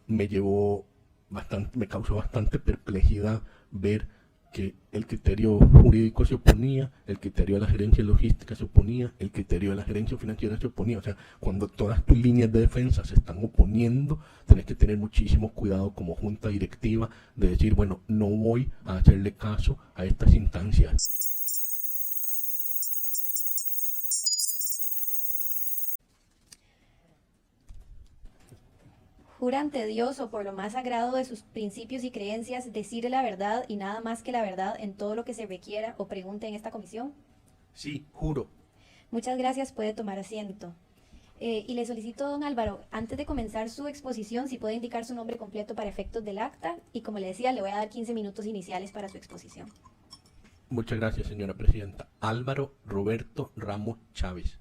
me causó bastante perplejidad ver que el criterio jurídico se oponía, el criterio de la gerencia logística se oponía, el criterio de la gerencia financiera se oponía. O sea, cuando todas tus líneas de defensa se están oponiendo, tenés que tener muchísimo cuidado como junta directiva de decir, bueno, no voy a hacerle caso a estas instancias. Jura ante Dios o por lo más sagrado de sus principios y creencias decir la verdad y nada más que la verdad en todo lo que se requiera o pregunte en esta comisión. Sí, juro. Muchas gracias, puede tomar asiento. Y le solicito, don Álvaro, antes de comenzar su exposición, si puede indicar su nombre completo para efectos del acta, y como le decía, le voy a dar 15 minutos iniciales para su exposición. Muchas gracias, señora presidenta. Álvaro Roberto Ramos Chávez.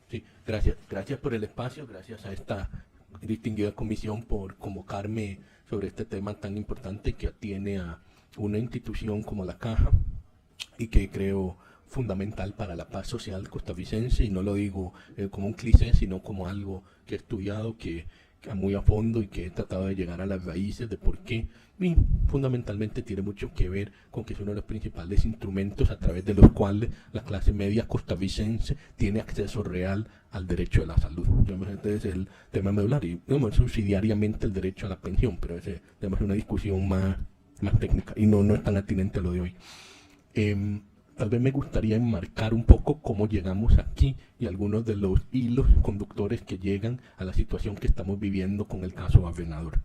Sí, gracias por el espacio, gracias a esta distinguida comisión por convocarme sobre este tema tan importante que atiene a una institución como la Caja y que creo fundamental para la paz social costarricense, y no lo digo como un cliché, sino como algo que he estudiado que muy a fondo y que he tratado de llegar a las raíces de por qué, y fundamentalmente tiene mucho que ver con que es uno de los principales instrumentos a través de los cuales la clase media costarricense tiene acceso real al derecho a la salud. Ese es el tema medular, y subsidiariamente el derecho a la pensión, pero ese tema es una discusión más técnica y no es tan atinente a lo de hoy. Tal vez me gustaría enmarcar un poco cómo llegamos aquí y algunos de los hilos conductores que llegan a la situación que estamos viviendo con el caso Barrenador.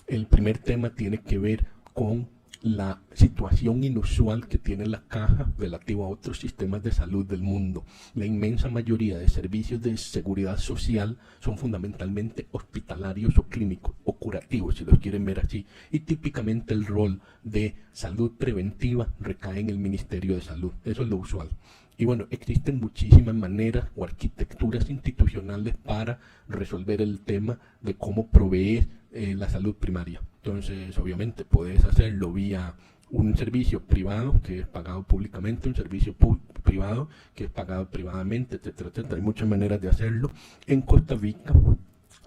El primer tema tiene que ver con la situación inusual que tiene la Caja relativa a otros sistemas de salud del mundo. La inmensa mayoría de servicios de seguridad social son fundamentalmente hospitalarios o clínicos o curativos, si los quieren ver así, y típicamente el rol de salud preventiva recae en el Ministerio de Salud. Eso es lo usual. Y bueno, existen muchísimas maneras o arquitecturas institucionales para resolver el tema de cómo proveer la salud primaria. Entonces, obviamente, puedes hacerlo vía un servicio privado que es pagado públicamente, un servicio privado que es pagado privadamente, etcétera, etcétera. Hay muchas maneras de hacerlo. En Costa Rica,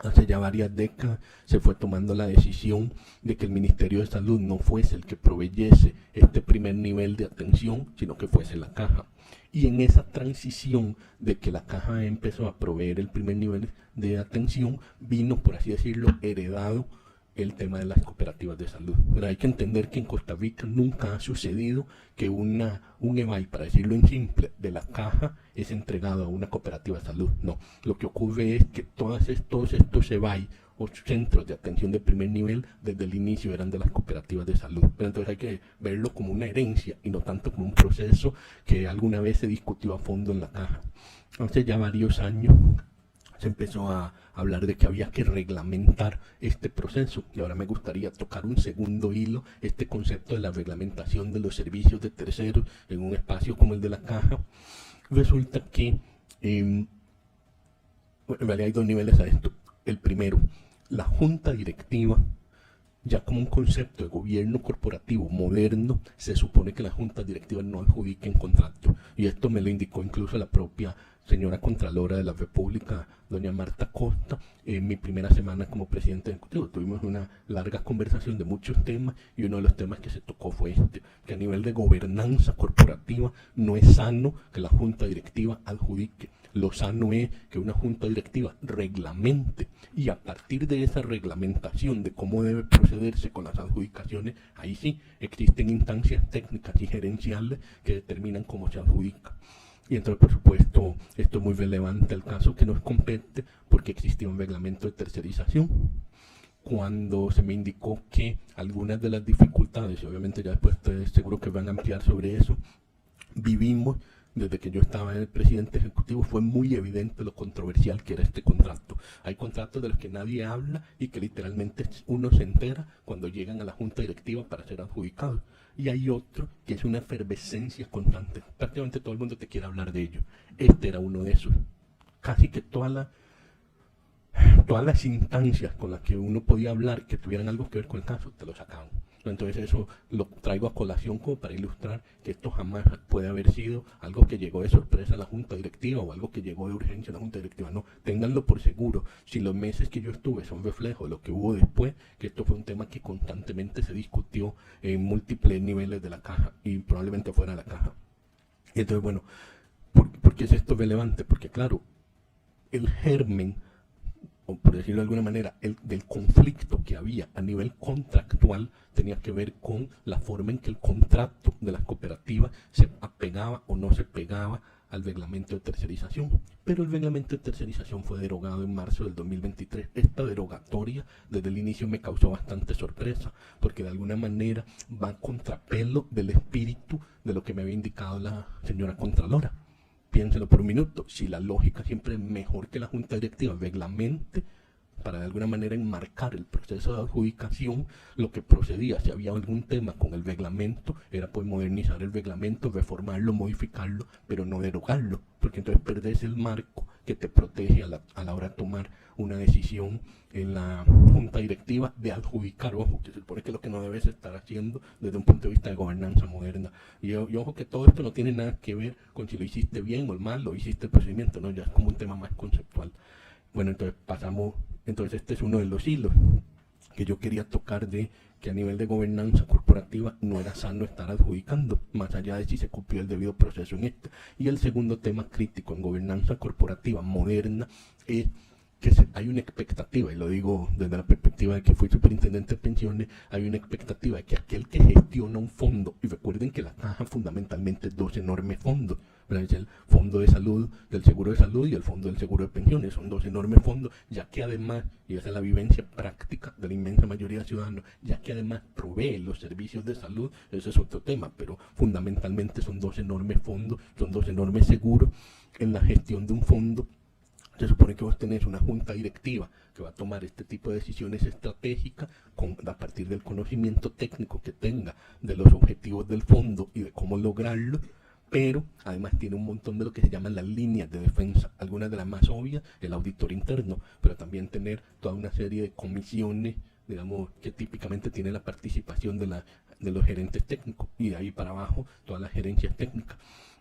hace ya varias décadas, se fue tomando la decisión de que el Ministerio de Salud no fuese el que proveyese este primer nivel de atención, sino que fuese la Caja. Y en esa transición de que la Caja empezó a proveer el primer nivel de atención, vino, por así decirlo, heredado el tema de las cooperativas de salud. Pero hay que entender que en Costa Rica nunca ha sucedido que un EVAI, para decirlo en simple, de la Caja es entregado a una cooperativa de salud. No, lo que ocurre es que todos estos EVAI o centros de atención de primer nivel desde el inicio eran de las cooperativas de salud. Pero entonces hay que verlo como una herencia y no tanto como un proceso que alguna vez se discutió a fondo en la Caja. Hace ya varios años se empezó a hablar de que había que reglamentar este proceso, y ahora me gustaría tocar un segundo hilo, este concepto de la reglamentación de los servicios de terceros en un espacio como el de la Caja. Resulta que en realidad hay dos niveles a esto. El primero, la junta directiva, ya como un concepto de gobierno corporativo moderno, se supone que las juntas directivas no adjudiquen contratos, y esto me lo indicó incluso la propia señora Contralora de la República, doña Marta Costa, en mi primera semana como presidente ejecutivo. Tuvimos una larga conversación de muchos temas, y uno de los temas que se tocó fue que a nivel de gobernanza corporativa no es sano que la junta directiva adjudique. Lo sano es que una junta directiva reglamente, y a partir de esa reglamentación de cómo debe procederse con las adjudicaciones, ahí sí existen instancias técnicas y gerenciales que determinan cómo se adjudica. Y entonces, por supuesto, esto es muy relevante al caso que nos compete, porque existía un reglamento de tercerización. Cuando se me indicó que algunas de las dificultades, y obviamente ya después estoy seguro que van a ampliar sobre eso, vivimos desde que yo estaba en el presidente ejecutivo, fue muy evidente lo controversial que era este contrato. Hay contratos de los que nadie habla y que literalmente uno se entera cuando llegan a la junta directiva para ser adjudicados. Y hay otro que es una efervescencia constante. Prácticamente todo el mundo te quiere hablar de ello. Este era uno de esos. Casi que toda todas las instancias con las que uno podía hablar que tuvieran algo que ver con el caso, te lo sacaban. Entonces eso lo traigo a colación como para ilustrar que esto jamás puede haber sido algo que llegó de sorpresa a la Junta Directiva o algo que llegó de urgencia a la Junta Directiva. No, ténganlo por seguro. Si los meses que yo estuve son reflejo de lo que hubo después, que esto fue un tema que constantemente se discutió en múltiples niveles de la caja y probablemente fuera de la caja. Entonces, bueno, ¿por qué es esto relevante? Porque claro, el germen, o por decirlo de alguna manera, del conflicto que había a nivel contractual tenía que ver con la forma en que el contrato de las cooperativas se apegaba o no se pegaba al reglamento de tercerización. Pero el reglamento de tercerización fue derogado en marzo del 2023. Esta derogatoria desde el inicio me causó bastante sorpresa, porque de alguna manera va a contrapelo del espíritu de lo que me había indicado la señora Contralora. Piénselo por un minuto, si la lógica siempre es mejor que la Junta Directiva reglamente para de alguna manera enmarcar el proceso de adjudicación, lo que procedía, si había algún tema con el reglamento, era pues modernizar el reglamento, reformarlo, modificarlo, pero no derogarlo, porque entonces perdés el marco que te protege a la hora de tomar una decisión en la Junta Directiva de adjudicar, ojo, que se supone que es lo que no debes estar haciendo desde un punto de vista de gobernanza moderna. Y ojo que todo esto no tiene nada que ver con si lo hiciste bien o mal, o hiciste el procedimiento, no, ya es como un tema más conceptual. Bueno, entonces este es uno de los hilos que yo quería tocar, de que a nivel de gobernanza corporativa no era sano estar adjudicando, más allá de si se cumplió el debido proceso en esto. Y el segundo tema crítico en gobernanza corporativa moderna es que hay una expectativa, y lo digo desde la perspectiva de que fui superintendente de pensiones, hay una expectativa de que aquel que gestiona un fondo, y recuerden que la caja fundamentalmente es dos enormes fondos, ¿verdad? Es el fondo de salud, del seguro de salud, y el fondo del seguro de pensiones, son dos enormes fondos, ya que además, y esa es la vivencia práctica de la inmensa mayoría de ciudadanos, ya que además provee los servicios de salud, eso es otro tema, pero fundamentalmente son dos enormes fondos, son dos enormes seguros. En la gestión de un fondo se supone que vos tenés una junta directiva que va a tomar este tipo de decisiones estratégicas a partir del conocimiento técnico que tenga de los objetivos del fondo y de cómo lograrlo, pero además tiene un montón de lo que se llaman las líneas de defensa, algunas de las más obvias, el auditor interno, pero también tener toda una serie de comisiones, digamos, que típicamente tiene la participación de los gerentes técnicos, y de ahí para abajo todas las gerencias técnicas.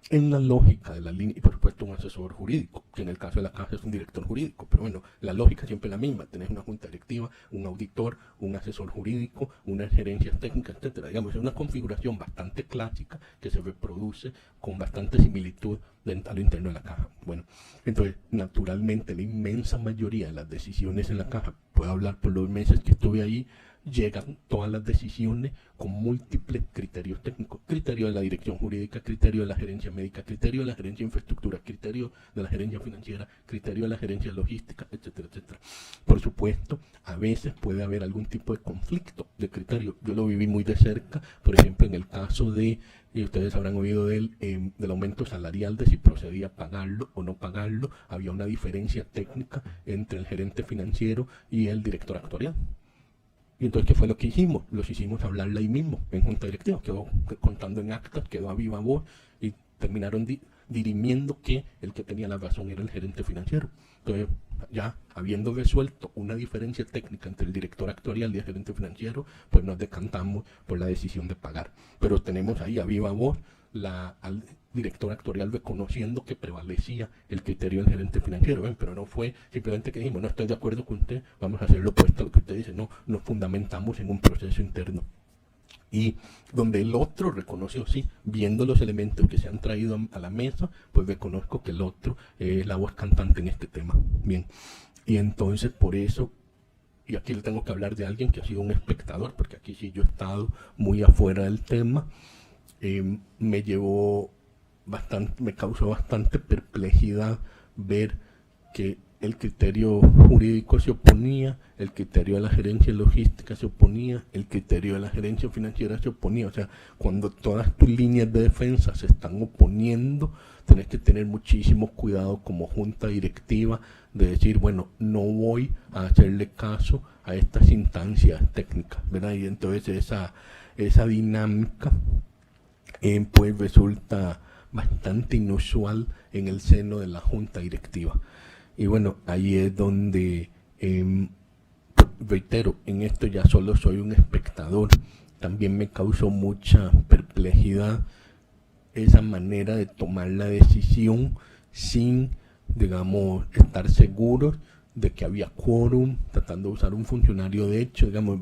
En la lógica de la línea, y por supuesto un asesor jurídico, que en el caso de la caja es un director jurídico, pero bueno, la lógica siempre es la misma, tenés una junta directiva, un auditor, un asesor jurídico, unas gerencias técnicas, etcétera. Digamos, es una configuración bastante clásica que se reproduce con bastante similitud a lo interno de la caja. Bueno, entonces, naturalmente, la inmensa mayoría de las decisiones en la caja, puedo hablar por los meses que estuve ahí, llegan todas las decisiones con múltiples criterios técnicos, criterio de la dirección jurídica, criterio de la gerencia médica, criterio de la gerencia de infraestructura, criterio de la gerencia financiera, criterio de la gerencia logística, etcétera, etcétera. Por supuesto, a veces puede haber algún tipo de conflicto de criterio. Yo lo viví muy de cerca, por ejemplo, en el caso de, y ustedes habrán oído del aumento salarial, de si procedía a pagarlo o no pagarlo. Había una diferencia técnica entre el gerente financiero y el director actuarial. Y entonces, ¿qué fue lo que hicimos? Los hicimos hablarla ahí mismo, en junta directiva, quedó contando en actas, quedó a viva voz, y terminaron dirimiendo que el que tenía la razón era el gerente financiero. Entonces, ya habiendo resuelto una diferencia técnica entre el director actuarial y el gerente financiero, pues nos decantamos por la decisión de pagar. Pero tenemos ahí a viva voz al director actuarial reconociendo que prevalecía el criterio del gerente financiero, pero no fue simplemente que dijimos, no estoy de acuerdo con usted, vamos a hacer lo opuesto a lo que usted dice. No, nos fundamentamos en un proceso interno, y donde el otro reconoció, sí, viendo los elementos que se han traído a la mesa, pues reconozco que el otro es la voz cantante en este tema. Bien, y entonces por eso, y aquí le tengo que hablar de alguien que ha sido un espectador, porque aquí sí yo he estado muy afuera del tema. Me causó bastante perplejidad ver que el criterio jurídico se oponía, el criterio de la gerencia logística se oponía, el criterio de la gerencia financiera se oponía. O sea, cuando todas tus líneas de defensa se están oponiendo, tenés que tener muchísimo cuidado como junta directiva de decir, bueno, no voy a hacerle caso a estas instancias técnicas, ¿verdad? Y entonces esa dinámica pues resulta bastante inusual en el seno de la junta directiva. Y bueno, ahí es donde reitero, en esto ya solo soy un espectador. También me causó mucha perplejidad esa manera de tomar la decisión sin, digamos, estar seguros de que había quórum, tratando de usar un funcionario de hecho, digamos,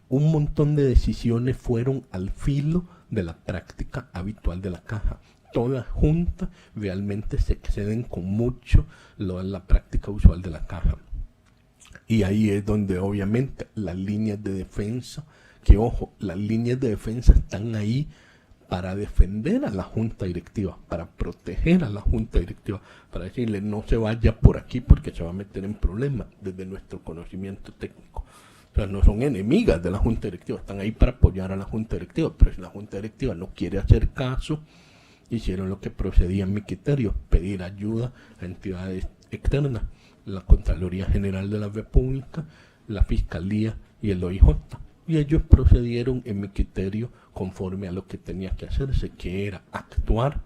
un montón de decisiones fueron al filo de la práctica habitual de la caja. Todas juntas realmente se exceden con mucho la práctica usual de la caja. Y ahí es donde obviamente las líneas de defensa, que ojo, las líneas de defensa están ahí para defender a la junta directiva, para proteger a la junta directiva, para decirle no se vaya por aquí porque se va a meter en problemas desde nuestro conocimiento técnico. O sea, no son enemigas de la junta directiva, están ahí para apoyar a la junta directiva, pero si la junta directiva no quiere hacer caso, hicieron lo que procedía en mi criterio, pedir ayuda a entidades externas, la Contraloría General de la República, la Fiscalía y el OIJ. Y ellos procedieron en mi criterio conforme a lo que tenía que hacerse, que era actuar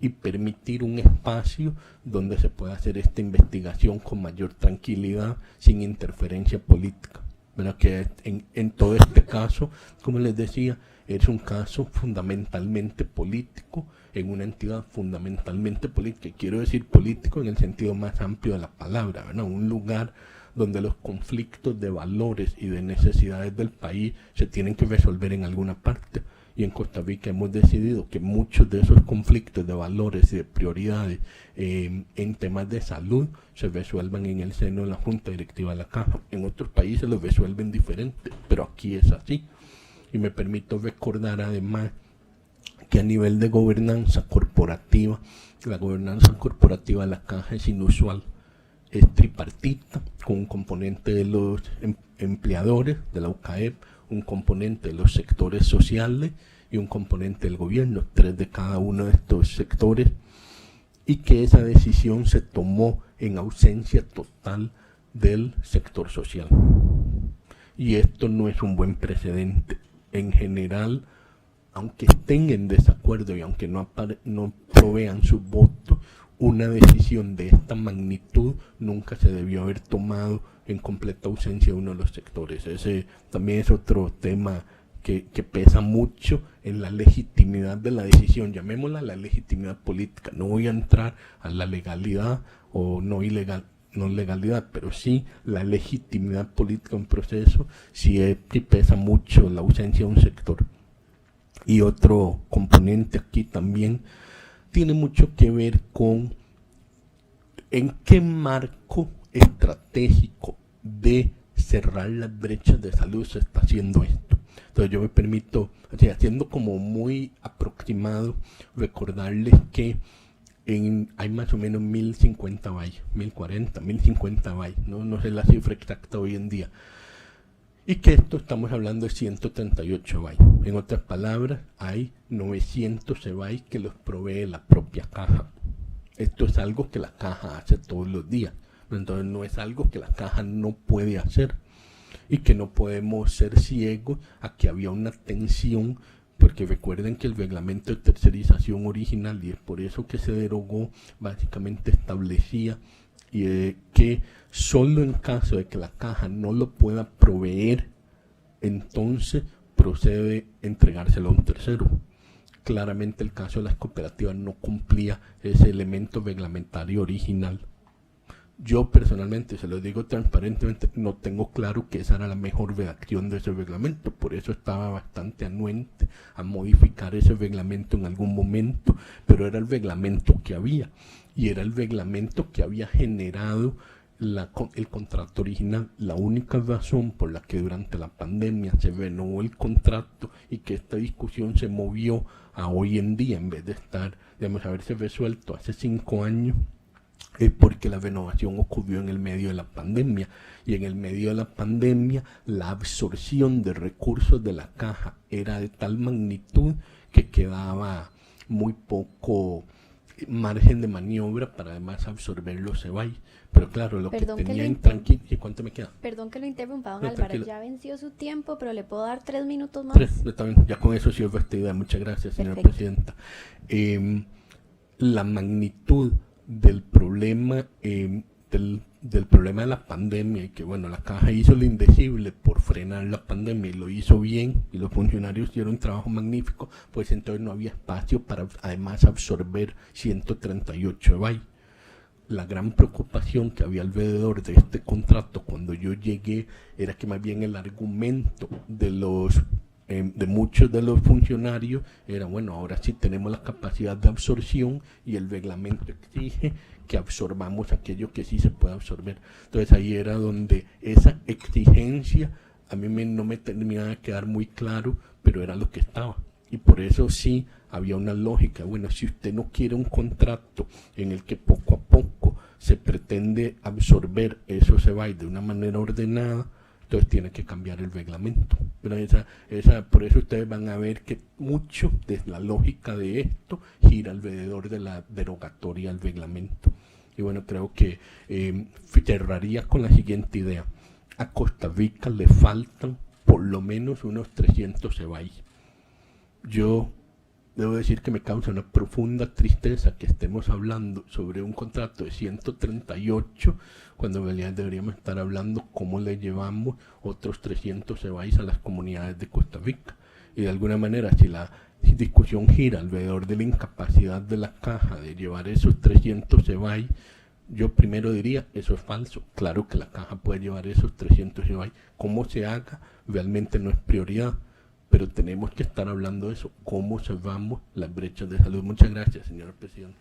y permitir un espacio donde se pueda hacer esta investigación con mayor tranquilidad, sin interferencia política. ¿Verdad? Que en todo este caso, como les decía, es un caso fundamentalmente político, en una entidad fundamentalmente política. Quiero decir político en el sentido más amplio de la palabra, ¿verdad? Un lugar donde los conflictos de valores y de necesidades del país se tienen que resolver en alguna parte. Y en Costa Rica hemos decidido que muchos de esos conflictos de valores y de prioridades en temas de salud se resuelvan en el seno de la Junta Directiva de la Caja. En otros países los resuelven diferente, pero aquí es así. Y me permito recordar además que a nivel de gobernanza corporativa, la gobernanza corporativa de la Caja es inusual. Es tripartita, con un componente de los empleadores de la UCAEP, un componente de los sectores sociales y un componente del gobierno, 3 de cada uno de estos sectores, y que esa decisión se tomó en ausencia total del sector social. Y esto no es un buen precedente. En general, aunque estén en desacuerdo y aunque no provean sus votos, una decisión de esta magnitud nunca se debió haber tomado en completa ausencia de uno de los sectores. Ese también es otro tema que pesa mucho en la legitimidad de la decisión, llamémosla la legitimidad política. No voy a entrar a la legalidad o no legalidad, pero sí la legitimidad política en proceso, sí pesa mucho la ausencia de un sector. Y otro componente aquí también tiene mucho que ver con en qué marco estratégico de cerrar las brechas de salud se está haciendo esto. Entonces yo me permito, haciendo como muy aproximado, recordarles que hay más o menos 1050 valles, 1040, 1050 valles, no sé la cifra exacta hoy en día. Y que esto estamos hablando de 138 bytes. En otras palabras, hay 900 bytes que los provee la propia caja. Esto es algo que la caja hace todos los días. Entonces no es algo que la caja no puede hacer. Y que no podemos ser ciegos a que había una tensión, porque recuerden que el reglamento de tercerización original, y es por eso que se derogó, básicamente establecía que solo en caso de que la caja no lo pueda proveer, entonces procede entregárselo a un tercero. Claramente el caso de las cooperativas no cumplía ese elemento reglamentario original. Yo personalmente, se lo digo transparentemente, no tengo claro que esa era la mejor redacción de ese reglamento, por eso estaba bastante anuente a modificar ese reglamento en algún momento, pero era el reglamento que había, y era el reglamento que había generado el contrato original. La única razón por la que durante la pandemia se renovó el contrato y que esta discusión se movió a hoy en día, en vez de haberse resuelto hace 5 años, es porque la renovación ocurrió en el medio de la pandemia, y en el medio de la pandemia la absorción de recursos de la caja era de tal magnitud que quedaba muy poco margen de maniobra para además absorber los CEBAI. Pero claro, lo Perdón que tenía que intranquilo... ¿Y cuánto me queda? Perdón que lo interrumpa, don No, Álvaro, tranquilo. ya venció su tiempo, pero le puedo dar 3 minutos más. 3, está bien, ya con eso cierro esta idea. Muchas gracias, señora Perfecto. presidenta. La magnitud del problema de del problema de la pandemia y que bueno, la caja hizo lo indecible por frenar la pandemia y lo hizo bien y los funcionarios hicieron un trabajo magnífico, pues entonces no había espacio para además absorber 138 EBAI. La gran preocupación que había alrededor de este contrato cuando yo llegué era que más bien el argumento de muchos de los funcionarios era, bueno, ahora sí tenemos la capacidad de absorción y el reglamento exige que absorbamos aquello que sí se puede absorber. Entonces ahí era donde esa exigencia a mí no me terminaba de quedar muy claro, pero era lo que estaba. Y por eso sí había una lógica. Bueno, si usted no quiere un contrato en el que poco a poco se pretende absorber esos EBAI de una manera ordenada, entonces tiene que cambiar el reglamento. Pero por eso ustedes van a ver que mucho de la lógica de esto gira alrededor de la derogatoria al reglamento. Y bueno, creo que cerraría con la siguiente idea. A Costa Rica le faltan por lo menos unos 300 EBAI. Yo debo decir que me causa una profunda tristeza que estemos hablando sobre un contrato de 138 cuando en realidad deberíamos estar hablando cómo le llevamos otros 300 EBAI a las comunidades de Costa Rica. Y de alguna manera, si la discusión gira alrededor de la incapacidad de la caja de llevar esos 300 EBAI, yo primero diría, eso es falso. Claro que la caja puede llevar esos 300 EBAI. Cómo se haga realmente no es prioridad. Pero tenemos que estar hablando de eso, cómo salvamos las brechas de salud. Muchas gracias, señora presidenta.